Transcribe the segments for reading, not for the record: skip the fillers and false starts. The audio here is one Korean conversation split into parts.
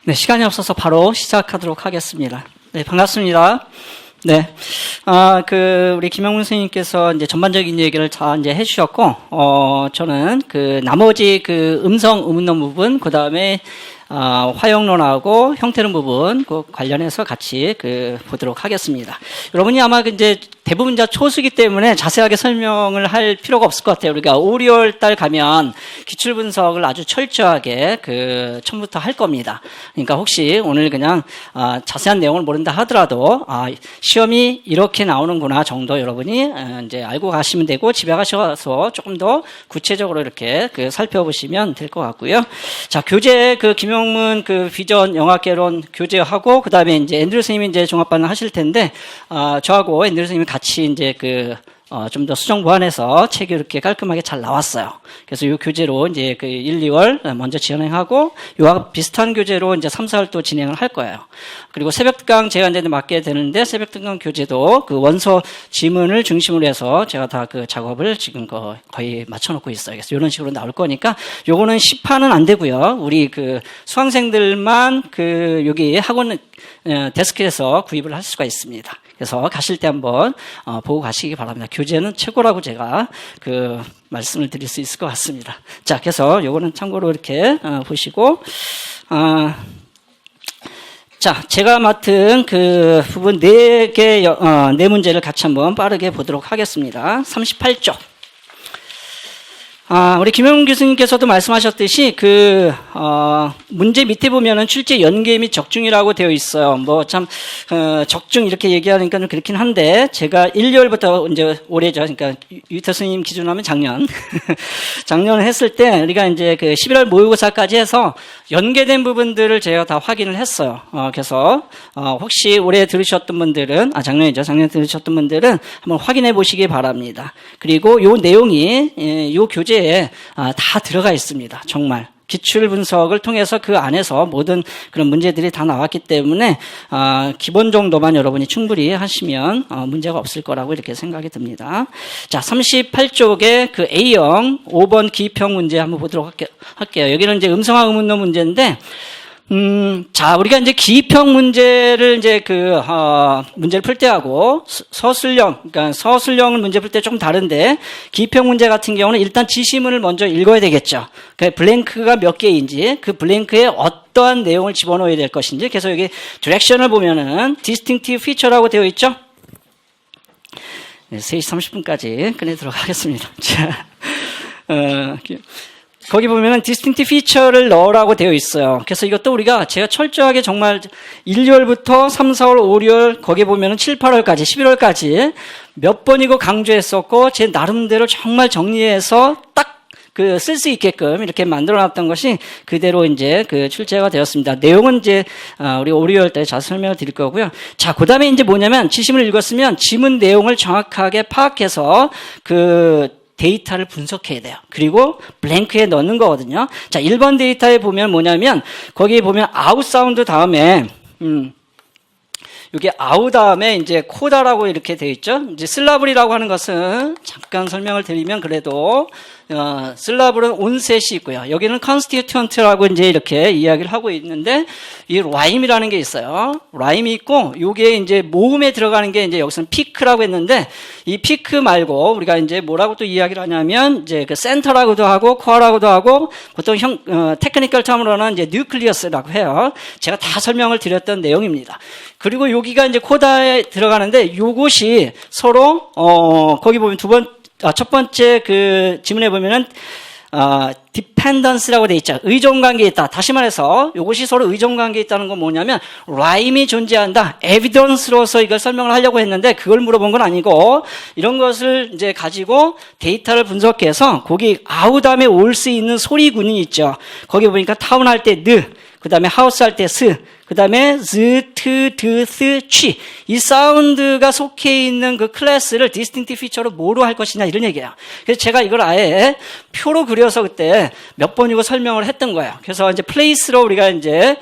네, 시간이 없어서 바로 시작하도록 하겠습니다. 네, 반갑습니다. 네, 우리 김영문 선생님께서 이제 전반적인 얘기를 다 이제 해주셨고, 저는 나머지 음성, 의문론 부분, 그 다음에, 화형론하고 형태론 부분, 관련해서 같이 보도록 하겠습니다. 여러분이 아마 이제 대부분 다 초수기 때문에 자세하게 설명을 할 필요가 없을 것 같아요. 우리가 5, 6월 달 가면 기출 분석을 아주 철저하게 처음부터 할 겁니다. 그러니까 혹시 오늘 그냥 자세한 내용을 모른다 하더라도 시험이 이렇게 나오는구나 정도 여러분이 이제 알고 가시면 되고 집에 가셔서 조금 더 구체적으로 이렇게 살펴보시면 될 것 같고요. 자, 교재 김영문 비전 영화개론 교재하고 그다음에 이제 앤드류 선생님이 이제 종합반을 하실 텐데 저하고 앤드류 선생님이 같이 이제 좀 더 수정 보완해서 책이 이렇게 깔끔하게 잘 나왔어요. 그래서 이 교재로 이제 1, 2월 먼저 진행하고 이와 비슷한 교재로 이제 3, 4월 또 진행을 할 거예요. 그리고 새벽특강 제가 이제 맡게 되는데 새벽특강 교재도 원서 지문을 중심으로 해서 제가 다 작업을 지금 거의 맞춰놓고 있어요. 그래서 이런 식으로 나올 거니까 요거는 시판은 안 되고요. 우리 수강생들만 여기 학원 데스크에서 구입을 할 수가 있습니다. 그래서 가실 때 한번 보고 가시기 바랍니다. 교재는 최고라고 제가 말씀을 드릴 수 있을 것 같습니다. 자, 그래서 요거는 참고로 이렇게 보시고 자, 제가 맡은 부분 4개, 4문제를 같이 한번 빠르게 보도록 하겠습니다. 38쪽. 우리 김영문 교수님께서도 말씀하셨듯이 문제 밑에 보면은 출제 연계 및 적중이라고 되어 있어요. 적중 이렇게 얘기하니까 좀 그렇긴 한데, 제가 1, 2월부터 이제 올해죠. 그러니까 유태 스님 기준으로 하면 작년. 작년을 했을 때, 우리가 이제 11월 모의고사까지 해서 연계된 부분들을 제가 다 확인을 했어요. 그래서, 혹시 올해 들으셨던 분들은, 작년에 들으셨던 분들은 한번 확인해 보시기 바랍니다. 그리고 요 내용이, 요 교재에 다 들어가 있습니다. 정말. 기출 분석을 통해서 그 안에서 모든 그런 문제들이 다 나왔기 때문에 기본 정도만 여러분이 충분히 하시면 문제가 없을 거라고 이렇게 생각이 듭니다. 자, 38쪽에 A형 5번 기입형 문제 한번 보도록 할게요. 여기는 이제 음성화 의문론 문제인데 자, 우리가 이제 기입형 문제를 이제 문제를 풀 때하고 그러니까 서술형을 문제 풀 때 조금 다른데, 기입형 문제 같은 경우는 일단 지시문을 먼저 읽어야 되겠죠. 블랭크가 몇 개인지, 그 블랭크에 어떠한 내용을 집어넣어야 될 것인지, 그래서 여기 디렉션을 보면은 distinctive feature라고 되어 있죠? 네, 3시 30분까지 끝내도록 하겠습니다. 자, 거기 보면은 distinctive feature를 넣으라고 되어 있어요. 그래서 이것도 제가 철저하게 정말 1, 2월부터 3, 4월, 5, 6월, 거기 보면은 7, 8월까지, 11월까지 몇 번이고 강조했었고, 제 나름대로 정말 정리해서 딱 쓸 수 있게끔 이렇게 만들어 놨던 것이 그대로 이제 출제가 되었습니다. 내용은 이제, 우리 5, 6월 때 자세히 설명을 드릴 거고요. 자, 그 다음에 이제 뭐냐면, 지시문을 읽었으면 지문 내용을 정확하게 파악해서 데이터를 분석해야 돼요. 그리고 블랭크에 넣는 거거든요. 자, 1번 데이터에 보면 뭐냐면, 거기에 보면 아웃 사운드 다음에, 여기 아우 다음에 이제 코다라고 이렇게 되어 있죠. 이제 슬라블이라고 하는 것은 잠깐 설명을 드리면 그래도 슬라블은 온셋이 있고요. 여기는 constituent라고 이제 이렇게 이야기를 하고 있는데, 이 라임이라는 게 있어요. 라임이 있고, 요게 이제 모음에 들어가는 게 이제 여기서는 피크라고 했는데, 이 피크 말고 우리가 이제 뭐라고 또 이야기를 하냐면, 이제 센터라고도 하고, 코어라고도 하고, 보통 테크니컬 텀으로는 이제 뉴클리어스라고 해요. 제가 다 설명을 드렸던 내용입니다. 그리고 여기가 이제 코다에 들어가는데, 요것이 서로, 거기 보면 첫 번째 지문에 보면은, dependence라고 돼 있죠. 의존관계에 있다. 다시 말해서 이것이 서로 의존관계에 있다는 건 뭐냐면, 라임이 존재한다. 에비던스로서 이걸 설명을 하려고 했는데 그걸 물어본 건 아니고, 이런 것을 이제 가지고 데이터를 분석해서 거기 아우 다음에 올 수 있는 소리군이 있죠. 거기 보니까 타운 할 때 느, 그 다음에 하우스 할 때 스, 그 다음에 즈, 트, 드, 스, 취. 이 사운드가 속해 있는 클래스를 디스팅티브 피처로 뭐로 할 것이냐 이런 얘기예요. 그래서 제가 이걸 아예 표로 그려서 그때 몇 번이고 설명을 했던 거예요. 그래서 이제 플레이스로 우리가 이제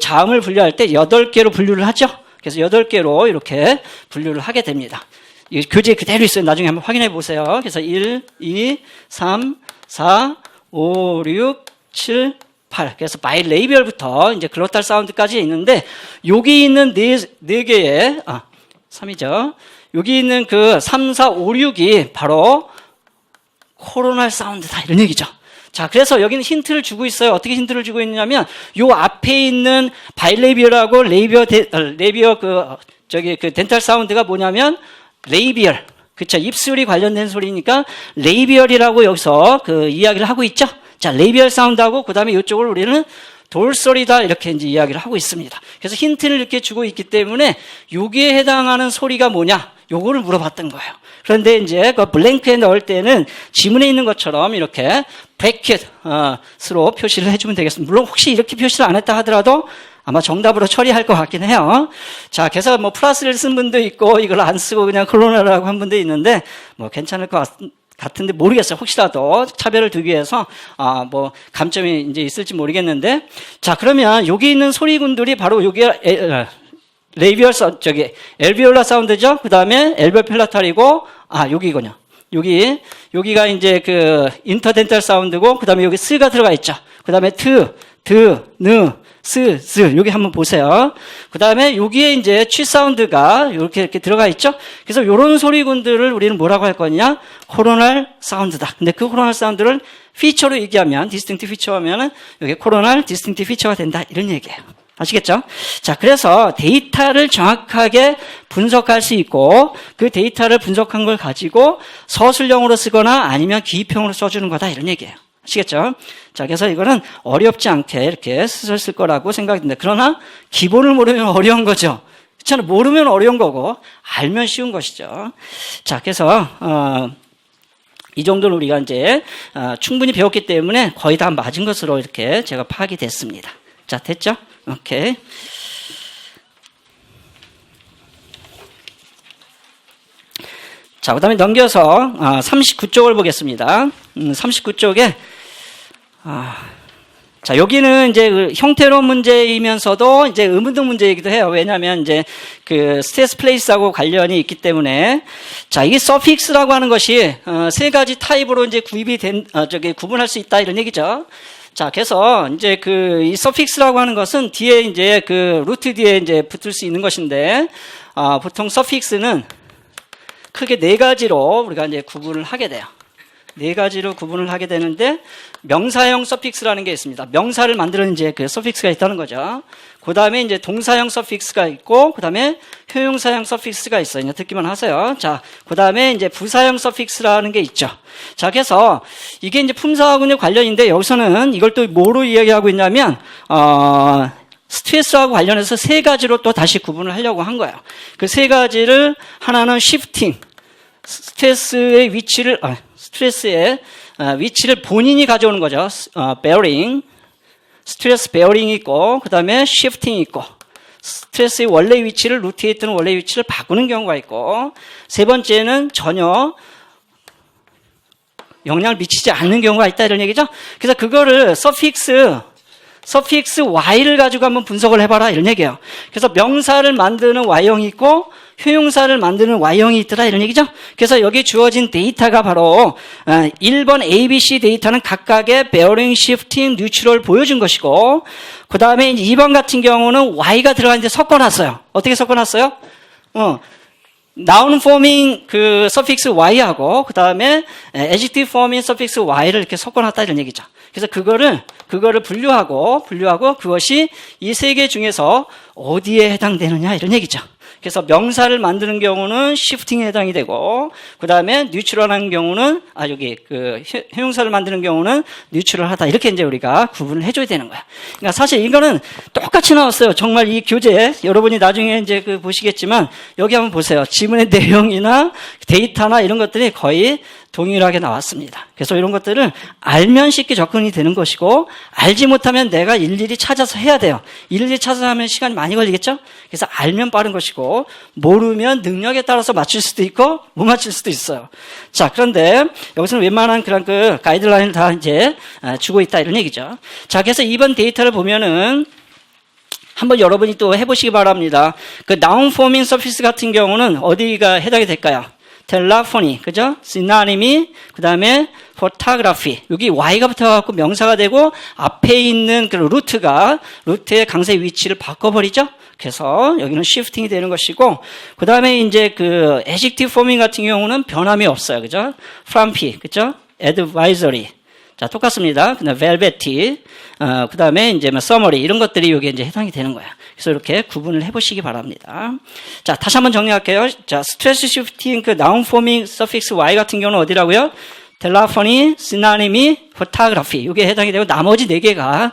자음을 분류할 때 8개로 분류를 하죠. 그래서 8개로 이렇게 분류를 하게 됩니다. 이 교재에 그대로 있어요. 나중에 한번 확인해 보세요. 그래서 1, 2, 3, 4, 5, 6, 7, 8. 그래서 바이레이비얼부터 이제 글로탈 사운드까지 있는데, 여기 있는 네 개의, 3이죠. 여기 있는 그 3, 4, 5, 6이 바로 코로날 사운드다. 이런 얘기죠. 자, 그래서 여기는 힌트를 주고 있어요. 어떻게 힌트를 주고 있냐면, 요 앞에 있는 바이레이비얼하고 레이비얼 그 덴탈 사운드가 뭐냐면, 레이비얼. 그쵸. 입술이 관련된 소리니까, 레이비얼이라고 여기서 그 이야기를 하고 있죠. 자, 레이비얼 사운드하고, 그 다음에 이쪽을 우리는 돌소리다. 이렇게 이제 이야기를 하고 있습니다. 그래서 힌트를 이렇게 주고 있기 때문에, 여기에 해당하는 소리가 뭐냐? 요거를 물어봤던 거예요. 그런데 이제 그 블랭크에 넣을 때는 지문에 있는 것처럼 이렇게 브래킷으로 표시를 해주면 되겠습니다. 물론 혹시 이렇게 표시를 안 했다 하더라도 아마 정답으로 처리할 것 같긴 해요. 자, 그래서 뭐 플러스를 쓴 분도 있고 이걸 안 쓰고 그냥 클로나라고 한 분도 있는데 뭐 괜찮을 것 같은데 모르겠어요. 혹시라도 차별을 두기 위해서 뭐 감점이 이제 있을지 모르겠는데, 자, 그러면 여기 있는 소리군들이 바로 여기 레이비얼 엘비올라 사운드죠. 그 다음에 엘비올 필라탈이고, 여기군요. 여기가 이제 그 인터덴탈 사운드고, 그 다음에 여기 스가 들어가 있죠. 그 다음에 스, 여기 한번 보세요. 그 다음에 여기에 이제 취 사운드가 이렇게 들어가 있죠. 그래서 이런 소리군들을 우리는 뭐라고 할 거냐? 코로날 사운드다. 근데 그 코로날 사운드를 피처로 얘기하면, 디스팅트 피처 하면은 여기 코로날 디스팅트 피처가 된다. 이런 얘기예요. 아시겠죠? 자, 그래서 데이터를 정확하게 분석할 수 있고, 그 데이터를 분석한 걸 가지고 서술형으로 쓰거나 아니면 기입형으로 써주는 거다. 이런 얘기예요. 아시겠죠? 자, 그래서 이거는 어렵지 않게 이렇게 쓸 거라고 생각이 듭니다. 그러나 기본을 모르면 어려운 거죠. 그렇잖아요. 모르면 어려운 거고, 알면 쉬운 것이죠. 자, 그래서, 이 정도는 우리가 이제, 충분히 배웠기 때문에 거의 다 맞은 것으로 이렇게 제가 파악이 됐습니다. 자, 됐죠? 오케이. 자, 그 다음에 넘겨서 39쪽을 보겠습니다. 39쪽에 자, 여기는 이제 그 형태로 문제이면서도 이제 의문등 문제이기도 해요. 왜냐하면 이제 그 스테이스 플레이스하고 관련이 있기 때문에, 자, 이게 서픽스라고 하는 것이 세 가지 타입으로 이제 구분할 수 있다 이런 얘기죠. 자, 그래서 이제 이 서픽스라고 하는 것은 뒤에 이제 그 루트 뒤에 이제 붙을 수 있는 것인데, 보통 서픽스는 크게 네 가지로 우리가 이제 구분을 하게 돼요. 네 가지로 구분을 하게 되는데, 명사형 서픽스라는 게 있습니다. 명사를 만드는 이제 그 서픽스가 있다는 거죠. 그 다음에 이제 동사형 서픽스가 있고, 그 다음에 형용사형 서픽스가 있어요. 이제 듣기만 하세요. 자, 그 다음에 이제 부사형 서픽스라는 게 있죠. 자, 그래서 이게 이제 품사하고는 관련인데, 여기서는 이걸 또 뭐로 이야기하고 있냐면, 스트레스하고 관련해서 세 가지로 또 다시 구분을 하려고 한 거예요. 그 세 가지를 하나는 시프팅, 스트레스의 위치를 본인이 가져오는 거죠. 베어링, 스트레스 베어링이 있고, 그 다음에 시프팅이 있고, 스트레스의 원래 위치를 루트에 있던 원래 위치를 바꾸는 경우가 있고, 세 번째는 전혀 영향을 미치지 않는 경우가 있다 이런 얘기죠. 그래서 그거를 서픽스 Y를 가지고 한번 분석을 해봐라 이런 얘기예요. 그래서 명사를 만드는 Y형이 있고 형용사를 만드는 Y형이 있더라 이런 얘기죠. 그래서 여기 주어진 데이터가 바로 1번 A, B, C 데이터는 각각의 bearing, shifting, neutral 보여준 것이고, 그 다음에 2번 같은 경우는 Y가 들어가는데 섞어놨어요. 어떻게 섞어놨어요? noun forming 그 suffix Y하고 그 다음에 adjective forming suffix Y를 이렇게 섞어놨다 이런 얘기죠. 그래서 그거를 분류하고 그것이 이 세 개 중에서 어디에 해당되느냐 이런 얘기죠. 그래서 명사를 만드는 경우는 시프팅에 해당이 되고, 그 다음에 뉴트럴한 경우는, 형용사를 만드는 경우는 뉴트럴하다. 이렇게 이제 우리가 구분을 해줘야 되는 거야. 그러니까 사실 이거는 똑같이 나왔어요. 정말 이 교재, 여러분이 나중에 이제 보시겠지만, 여기 한번 보세요. 지문의 내용이나 데이터나 이런 것들이 거의 동일하게 나왔습니다. 그래서 이런 것들을 알면 쉽게 접근이 되는 것이고, 알지 못하면 내가 일일이 찾아서 해야 돼요. 일일이 찾아서 하면 시간이 많이 걸리겠죠? 그래서 알면 빠른 것이고, 모르면 능력에 따라서 맞출 수도 있고, 못 맞출 수도 있어요. 자, 그런데 여기서는 웬만한 그런 그 가이드라인을 다 이제 주고 있다 이런 얘기죠. 자, 그래서 이번 데이터를 보면은 한번 여러분이 또 해보시기 바랍니다. 그 noun forming surface 같은 경우는 어디가 해당이 될까요? 텔라포니, 그죠? 시나니미, 그 다음에 포토그래피. 여기 Y가 붙어갖고 명사가 되고 앞에 있는 그 루트의 강세 위치를 바꿔버리죠? 그래서 여기는 shifting이 되는 것이고, 그 다음에 이제 그 adjective forming 같은 경우는 변함이 없어요. 그죠? frumpy, 그죠? advisory. 자, 똑같습니다. 그 다음에 velvety, 그 다음에 이제 뭐 summary, 이런 것들이 여기에 이제 해당이 되는 거예요. 그래서 이렇게 구분을 해보시기 바랍니다. 자, 다시 한번 정리할게요. 자, stress shifting 그 noun forming suffix y 같은 경우는 어디라고요? telephony, synonymy, photography. 이게 해당이 되고 나머지 4개가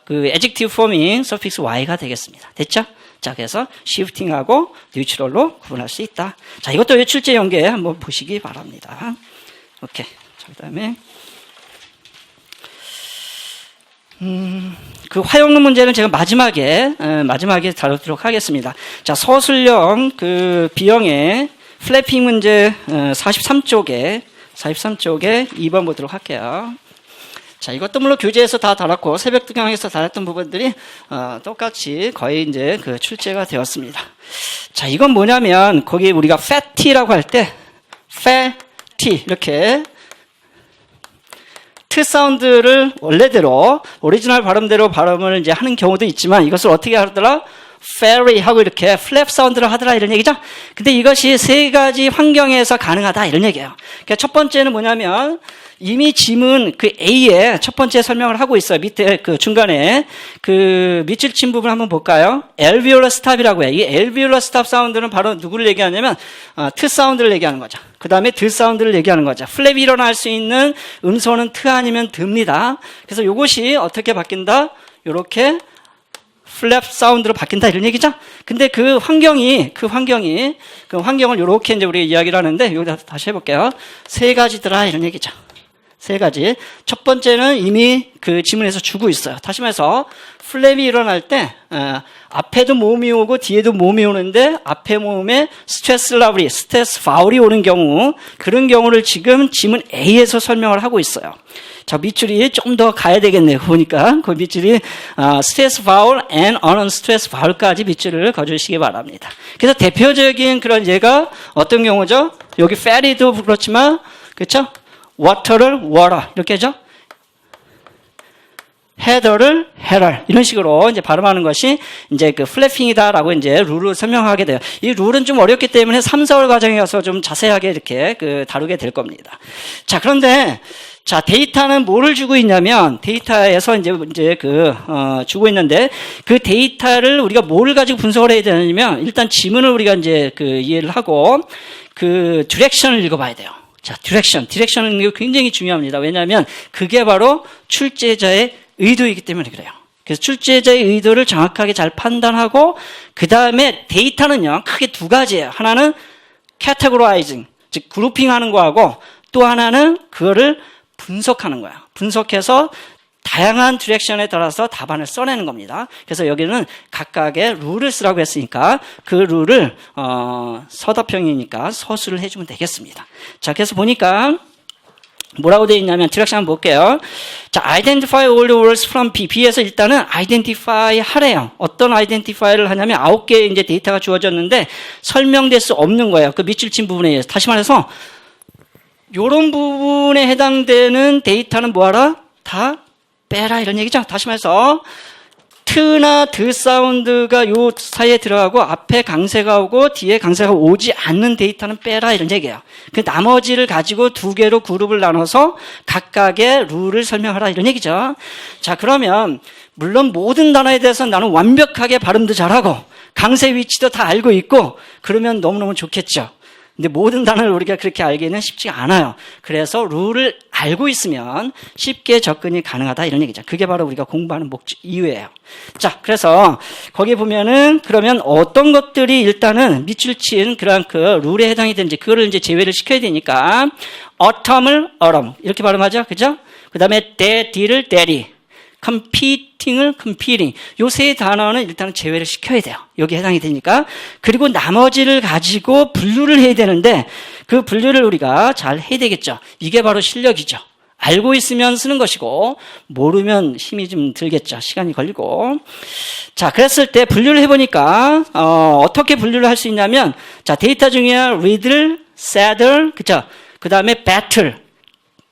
그 adjective forming suffix y가 되겠습니다. 됐죠? 자, 그래서 shifting하고 neutral로 구분할 수 있다. 자, 이것도 출제 연계 한번 보시기 바랍니다. 오케이. 자, 그 다음에 그 화용론 문제는 제가 마지막에 다루도록 하겠습니다. 자, 서술형 그 B형의 플래핑 문제 43쪽에 2번 보도록 할게요. 자, 이것도 물론 교재에서 다 달았고 새벽 등강에서 달았던 부분들이 똑같이 거의 이제 그 출제가 되었습니다. 자, 이건 뭐냐면 거기 우리가 fatty라고 할 때 fatty 이렇게 트 사운드를 원래대로 오리지널 발음대로 발음을 이제 하는 경우도 있지만 이것을 어떻게 하더라? fairy 하고 이렇게 플랩 사운드를 하더라 이런 얘기죠. 근데 이것이 3가지 환경에서 가능하다 이런 얘기예요. 그러니까 첫 번째는 뭐냐면 이미 지문 그 A에 첫 번째 설명을 하고 있어요. 밑에 그 중간에 그 밑줄 친 부분 한번 볼까요? alveolar stop이라고 해요. 이 alveolar stop 사운드는 바로 누구를 얘기하냐면 트 사운드를 얘기하는 거죠. 그 다음에 드 사운드를 얘기하는 거죠. 플랩이 일어날 수 있는 음소는 트 아니면 드입니다. 그래서 이것이 어떻게 바뀐다? 이렇게 플랩 사운드로 바뀐다 이런 얘기죠. 근데 그 환경을 이렇게 이제 우리 이야기를 하는데 여기다 다시 해볼게요. 3가지더라 이런 얘기죠. 3가지. 첫 번째는 이미 그 지문에서 주고 있어요. 다시 말해서 플랩이 일어날 때 앞에도 모음이 오고 뒤에도 모음이 오는데 앞에 모음에 스트레스 파울이 오는 경우, 그런 경우를 지금 지문 A에서 설명을 하고 있어요. 자, 밑줄이 좀 더 가야 되겠네요. 보니까 그 밑줄이 스트레스 파울 and unstressed 파울까지 밑줄을 거주시기 바랍니다. 그래서 대표적인 그런 예가 어떤 경우죠? 여기 fatty도 그렇지만 그렇죠? water를 water 이렇게 하죠. header를 header 이런 식으로 이제 발음하는 것이 이제 그 플래핑이다라고 이제 룰을 설명하게 돼요. 이 룰은 좀 어렵기 때문에 3, 4월 과정에 가서 좀 자세하게 이렇게 그 다루게 될 겁니다. 자, 그런데 자, 데이터는 뭐를 주고 있냐면 데이터에서 이제 주고 있는데 그 데이터를 우리가 뭘 가지고 분석을 해야 되냐면 일단 지문을 우리가 이제 그 이해를 하고 그 디렉션을 읽어봐야 돼요. 자, 디렉션은 굉장히 중요합니다. 왜냐하면 그게 바로 출제자의 의도이기 때문에 그래요. 그래서 출제자의 의도를 정확하게 잘 판단하고 그 다음에 데이터는요 크게 2가지예요. 하나는 categorizing, 즉 그룹핑하는 거하고 또 하나는 그거를 분석하는 거야. 분석해서 다양한 디렉션에 따라서 답안을 써내는 겁니다. 그래서 여기는 각각의 룰을 쓰라고 했으니까 그 룰을 서답형이니까 서술을 해주면 되겠습니다. 자, 그래서 보니까 뭐라고 되어 있냐면 디렉션 한번 볼게요. 자, identify all the words from B. B에서 일단은 identify 하래요. 어떤 identify를 하냐면 9개의 이제 데이터가 주어졌는데 설명될 수 없는 거예요. 그 밑줄 친 부분에 의해서. 다시 말해서 요런 부분에 해당되는 데이터는 뭐하라? 다 빼라 이런 얘기죠. 다시 말해서 트나 드 사운드가 요 사이에 들어가고 앞에 강세가 오고 뒤에 강세가 오지 않는 데이터는 빼라 이런 얘기예요. 그 나머지를 가지고 2개로 그룹을 나눠서 각각의 룰을 설명하라 이런 얘기죠. 자, 그러면 물론 모든 단어에 대해서 나는 완벽하게 발음도 잘하고 강세 위치도 다 알고 있고 그러면 너무너무 좋겠죠. 근데 모든 단어를 우리가 그렇게 알기는 쉽지가 않아요. 그래서 룰을 알고 있으면 쉽게 접근이 가능하다 이런 얘기죠. 그게 바로 우리가 공부하는 이유예요. 자, 그래서 거기 보면은 그러면 어떤 것들이 일단은 밑줄 친 그런 그 룰에 해당이 되는지 그거를 이제 제외를 시켜야 되니까 autumn을 autumn 이렇게 발음하죠. 그죠? 그 다음에 daddy를 daddy, competing을 competing. 요 3 단어는 일단은 제외를 시켜야 돼요. 여기에 해당이 되니까. 그리고 나머지를 가지고 분류를 해야 되는데 그 분류를 우리가 잘 해야 되겠죠. 이게 바로 실력이죠. 알고 있으면 쓰는 것이고 모르면 힘이 좀 들겠죠. 시간이 걸리고. 자, 그랬을 때 분류를 해보니까 어떻게 분류를 할 수 있냐면 자, 데이터 중에 read를 saddle, 그죠? 그 다음에 battle.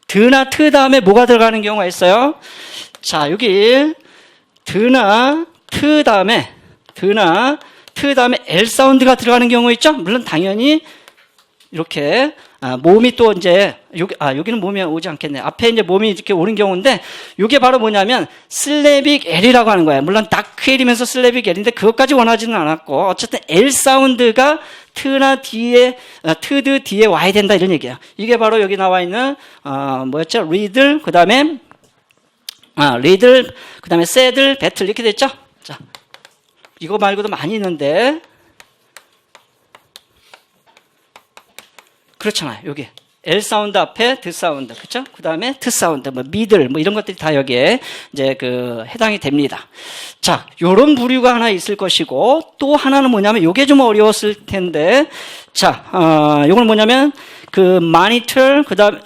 드나 트 다음에 뭐가 들어가는 경우가 있어요? 자, 여기 드나 트 다음에 L 사운드가 들어가는 경우 있죠? 물론 당연히 이렇게 몸이 또 이제 여기는 몸이 오지 않겠네. 앞에 이제 몸이 이렇게 오는 경우인데 이게 바로 뭐냐면 슬래빅 L이라고 하는 거예요. 물론 다크 L이면서 슬래빅 L인데 그것까지 원하지는 않았고 어쨌든 L 사운드가 트나 뒤에 트드 뒤에 와야 된다 이런 얘기예요. 이게 바로 여기 나와 있는 뭐였죠? 리들 그다음에 리들 그다음에 세들 배틀 이렇게 됐죠? 자. 이거 말고도 많이 있는데 그렇잖아요. 여기 L 사운드 앞에 드 사운드, 그렇죠? 그 다음에 트 사운드, 뭐 미들, 뭐 이런 것들이 다 여기에 이제 그 해당이 됩니다. 자, 요런 부류가 하나 있을 것이고 또 하나는 뭐냐면 요게 좀 어려웠을 텐데, 자, 요건 뭐냐면 그 monitor, 그다음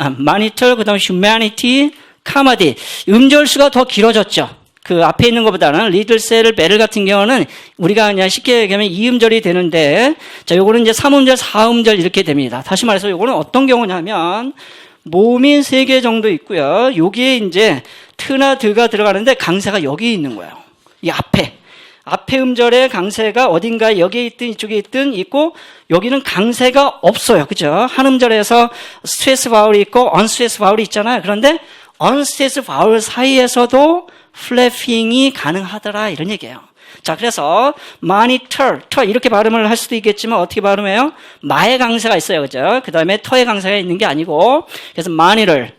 humanity, comedy 음절수가 더 길어졌죠. 그 앞에 있는 것보다는 리들, 셀, 베를 같은 경우는 우리가 그냥 쉽게 얘기하면 2음절이 되는데 자, 요거는 이제 3음절, 4음절 이렇게 됩니다. 다시 말해서 요거는 어떤 경우냐면 몸이 3개 정도 있고요. 여기에 이제 트나 드가 들어가는데 강세가 여기 있는 거예요. 이 앞에 음절에 강세가 어딘가에 여기에 있든 이쪽에 있든 있고 여기는 강세가 없어요. 그죠? 한 음절에서 스트레스 바울이 있고 언스트레스 바울이 있잖아요. 그런데 언스트레스 바울 사이에서도 플래핑이 가능하더라 이런 얘기예요. 자, 그래서 monitor, 터 이렇게 발음을 할 수도 있겠지만 어떻게 발음해요? 마의 강세가 있어요, 그죠? 그 다음에 터의 강세가 있는 게 아니고 그래서 monitor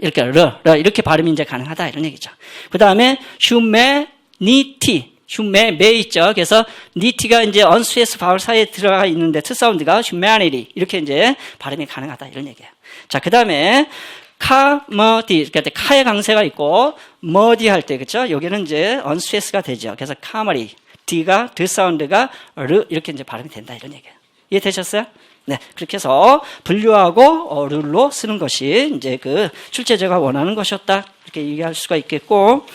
이렇게 발음이 이제 가능하다 이런 얘기죠. 그 다음에 humanity, 매 있죠. 그래서 니티가 이제 언스트레스 바울 사이에 들어가 있는데 트 사운드가 humanity 이렇게 이제 발음이 가능하다 이런 얘기예요. 자, 그 다음에 카머디, 그러니까 카의 강세가 있고 머디 할 때 그렇죠? 여기는 이제 언스트레스가 되죠. 그래서 카머리, D가 드 사운드가 르 이렇게 이제 발음이 된다 이런 얘기예요. 이해되셨어요? 네, 그렇게 해서 분류하고 룰로 쓰는 것이 이제 그 출제자가 원하는 것이었다 이렇게 얘기할 수가 있겠고,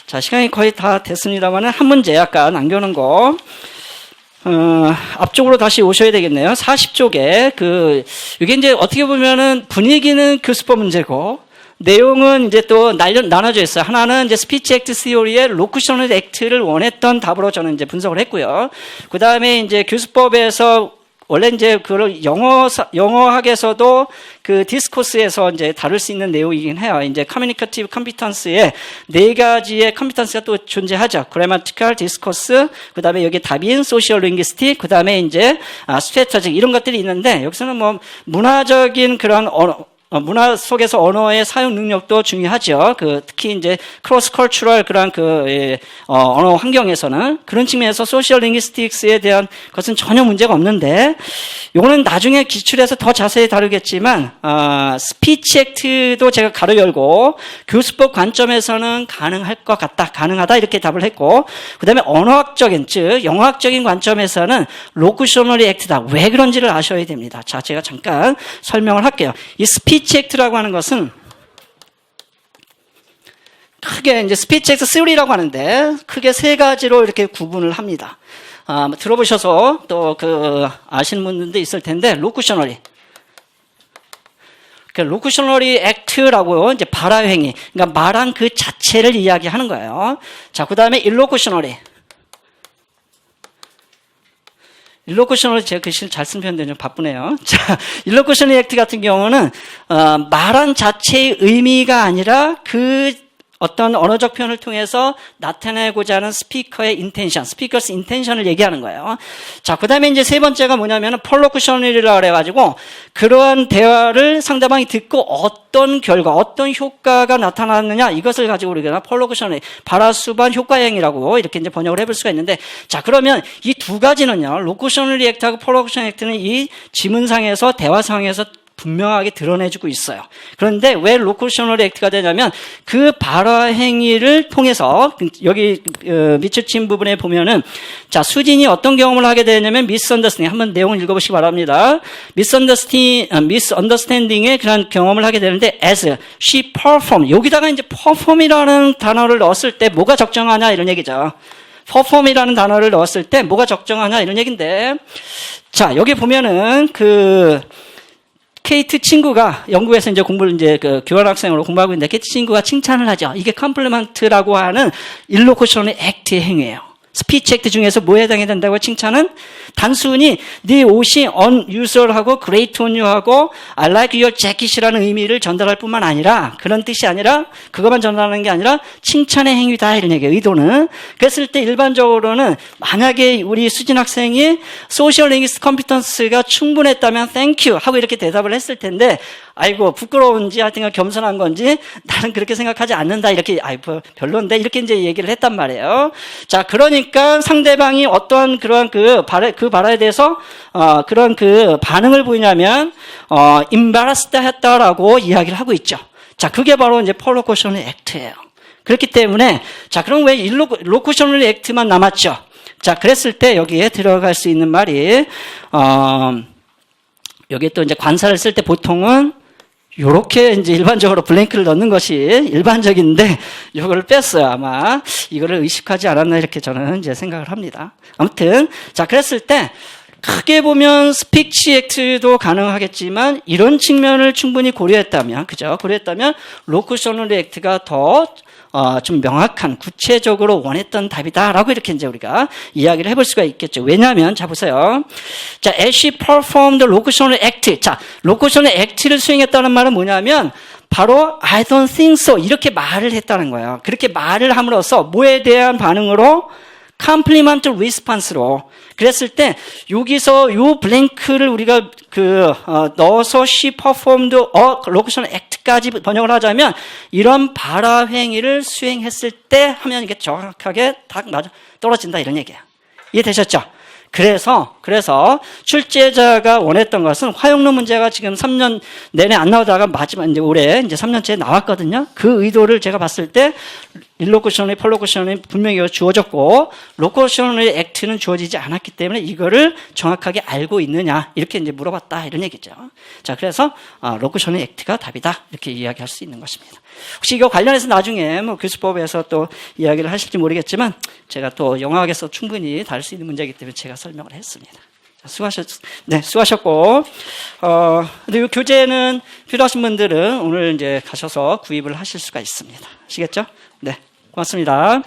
자, 시간이 거의 다 됐습니다만은 한 문제 아까 남겨놓은 거. 앞쪽으로 다시 오셔야 되겠네요. 40쪽에 이게 이제 어떻게 보면은 분위기는 교수법 문제고 내용은 이제 또 나눠져 있어요. 하나는 이제 스피치 액트 시오리의 로쿠셔널 액트를 원했던 답으로 저는 이제 분석을 했고요. 그 다음에 이제 교수법에서 원래 이제 그걸 영어학에서도 그 디스코스에서 이제 다룰 수 있는 내용이긴 해요. 이제 커뮤니케이티브 컴피턴스에 4가지의 컴피턴스가 또 존재하죠. 그래마티컬, 디스코스, 그 다음에 여기 답인, 소시얼 링귀스틱, 그 다음에 이제 스트래터직 이런 것들이 있는데 여기서는 뭐 문화적인 그런 문화 속에서 언어의 사용 능력도 중요하죠. 특히 이제 크로스 컬처럴 그런 언어 환경에서는 그런 측면에서 소셜 링귀스틱스에 대한 것은 전혀 문제가 없는데 요거는 나중에 기출해서 더 자세히 다루겠지만 스피치 액트도 제가 가로 열고 교수법 관점에서는 가능할 것 같다. 가능하다 이렇게 답을 했고 그다음에 언어학적인 즉 영어학적인 관점에서는 로쿠셔널 액트다. 왜 그런지를 아셔야 됩니다. 자, 제가 잠깐 설명을 할게요. 이 스피치 액트라고 하는 것은 크게 이제 스피치 액트 3라고 하는데 크게 3가지로 이렇게 구분을 합니다. 들어보셔서 또 아시는 분들도 있을 텐데 로쿠셔널리 액트라고 이제 발화행위 그러니까 말한 그 자체를 이야기하는 거예요. 자, 그다음에 일로쿠셔널리 제가 글씨를 잘 쓴 편인데 좀 바쁘네요. 자, 일로쿠셔널 액트 같은 경우는 말한 자체의 의미가 아니라 어떤 언어적 표현을 통해서 나타내고자 하는 스피커의 인텐션, 스피커스 인텐션을 얘기하는 거예요. 자, 그 다음에 이제 3번째가 뭐냐면은 폴로쿠셔널이라고 그래가지고 그러한 대화를 상대방이 듣고 어떤 결과, 어떤 효과가 나타났느냐 이것을 가지고 우리가 폴로쿠셔널, 발화수반 효과행위라고 이렇게 이제 번역을 해볼 수가 있는데 자, 그러면 이 2가지는요, 로쿠셔널 액트하고 폴로쿠셔널 액트는 이 지문상에서 대화상에서 분명하게 드러내주고 있어요. 그런데 왜 로쿠셔널 액트가 되냐면 그 발화 행위를 통해서 여기 밑줄 친 부분에 보면은 자, 수진이 어떤 경험을 하게 되냐면 미스언더스탠딩 한번 내용을 읽어보시기 바랍니다. 미스언더스탠딩의 그런 경험을 하게 되는데 as she performed 여기다가 이제 perform이라는 단어를 넣었을 때 뭐가 적정하냐 이런 얘기죠. perform이라는 단어를 넣었을 때 뭐가 적정하냐 이런 얘기인데 자, 여기 보면은 케이트 친구가 영국에서 이제 공부를 이제 그 교환학생으로 공부하고 있는데 케이트 친구가 칭찬을 하죠. 이게 컴플리먼트라고 하는 일로쿠셔널 액트의 행위예요. 스피치 액트 중에서 뭐에 해당이 된다고 칭찬은 단순히 네 옷이 unusual하고 great on you하고 I like your jacket이라는 의미를 전달할 뿐만 아니라 그런 뜻이 아니라 그것만 전달하는 게 아니라 칭찬의 행위다 이런 얘기예요. 의도는. 그랬을 때 일반적으로는 만약에 우리 수진 학생이 소셜 링귀스틱 컴피턴스가 충분했다면 thank you 하고 이렇게 대답을 했을 텐데 아이고 부끄러운지 하여튼 겸손한 건지 나는 그렇게 생각하지 않는다 이렇게 아이고 별론데 이렇게 이제 얘기를 했단 말이에요. 자 그러니까 상대방이 어떠한 그러한 그 발화에 대해서 그런 그 반응을 보이냐면 embarrassed 했다라고 이야기를 하고 있죠. 자 그게 바로 이제 폴로코셔널 액트예요. 그렇기 때문에 자 그럼 왜 일로쿠셔널 액트만 남았죠? 자 그랬을 때 여기에 들어갈 수 있는 말이 여기에 또 이제 관사를 쓸 때 보통은 요렇게 이제 일반적으로 블랭크를 넣는 것이 일반적인데 이거를 뺐어요. 아마 이거를 의식하지 않았나 이렇게 저는 이제 생각을 합니다. 아무튼 자 그랬을 때 크게 보면 스피치 액트도 가능하겠지만 이런 측면을 충분히 고려했다면 그죠? 고려했다면 로쿠셔널 액트가 더 좀 명확한 구체적으로 원했던 답이다라고 이렇게 이제 우리가 이야기를 해볼 수가 있겠죠. 왜냐하면 자 보세요. 자, as she performed the locutional act. 자, locutional act를 수행했다는 말은 뭐냐면 바로 I don't think so 이렇게 말을 했다는 거예요. 그렇게 말을 함으로써 뭐에 대한 반응으로 컴플리먼트 리스폰스로 그랬을 때 여기서 요 블랭크를 우리가 넣어서 she performed a locutional act까지 번역을 하자면 이런 발화 행위를 수행했을 때 하면 이게 정확하게 딱 맞아 떨어진다 이런 얘기예요. 이해되셨죠? 그래서 출제자가 원했던 것은 화용론 문제가 지금 3년 내내 안 나오다가 마지막 이제 올해 이제 3년째 나왔거든요. 그 의도를 제가 봤을 때 일로쿠셔널, 폴로쿠셔널이 분명히 주어졌고 로쿠셔널 액트는 주어지지 않았기 때문에 이거를 정확하게 알고 있느냐 이렇게 이제 물어봤다 이런 얘기죠. 자 그래서 로쿠셔널 액트가 답이다 이렇게 이야기할 수 있는 것입니다. 혹시 이거 관련해서 나중에 뭐 교수법에서 또 이야기를 하실지 모르겠지만 제가 또 영어학에서 충분히 다룰 수 있는 문제이기 때문에 제가 설명을 했습니다. 수고하셨고, 근데 이 교재는 필요하신 분들은 오늘 이제 가셔서 구입을 하실 수가 있습니다. 아시겠죠? 네, 고맙습니다.